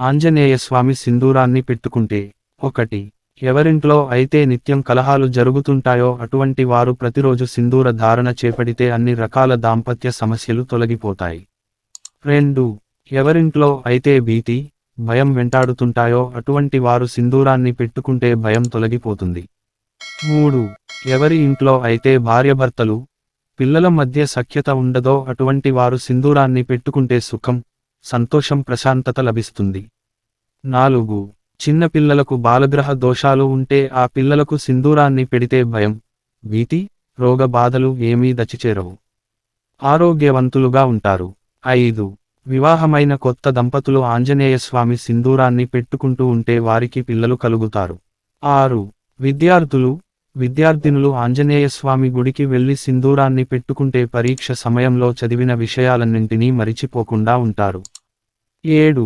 ఆంజనేయస్వామి సింధూరాన్ని పెట్టుకుంటే 1. ఎవరింట్లో అయితే నిత్యం కలహాలు జరుగుతుంటాయో అటువంటి వారు ప్రతిరోజు సింధూర ధారణ చేపడితే అన్ని రకాల దాంపత్య సమస్యలు తొలగిపోతాయి. 2. ఎవరింట్లో అయితే భీతి, భయం వెంటాడుతుంటాయో అటువంటి వారు సింధూరాన్ని పెట్టుకుంటే భయం తొలగిపోతుంది. 3. ఎవరి ఇంట్లో అయితే భార్యాభర్తలు, పిల్లల మధ్య సఖ్యత ఉండదో అటువంటి వారు సింధూరాన్ని పెట్టుకుంటే సుఖం, సంతోషం, ప్రశాంతత లభిస్తుంది. 4. చిన్న పిల్లలకు బాలగ్రహ దోషాలు ఉంటే ఆ పిల్లలకు సింధూరాన్ని పెడితే భయం, భీతి, రోగ బాధలు ఏమీ దచిచేరవు. ఆరోగ్యవంతులుగా ఉంటారు. 5. వివాహమైన కొత్త దంపతులు ఆంజనేయస్వామి సింధూరాన్ని పెట్టుకుంటూ ఉంటే వారికి పిల్లలు కలుగుతారు. 6. విద్యార్థినులు ఆంజనేయస్వామి గుడికి వెళ్లి సింధూరాన్ని పెట్టుకుంటే పరీక్ష సమయంలో చదివిన విషయాలన్నింటినీ మరిచిపోకుండా ఉంటారు. 7.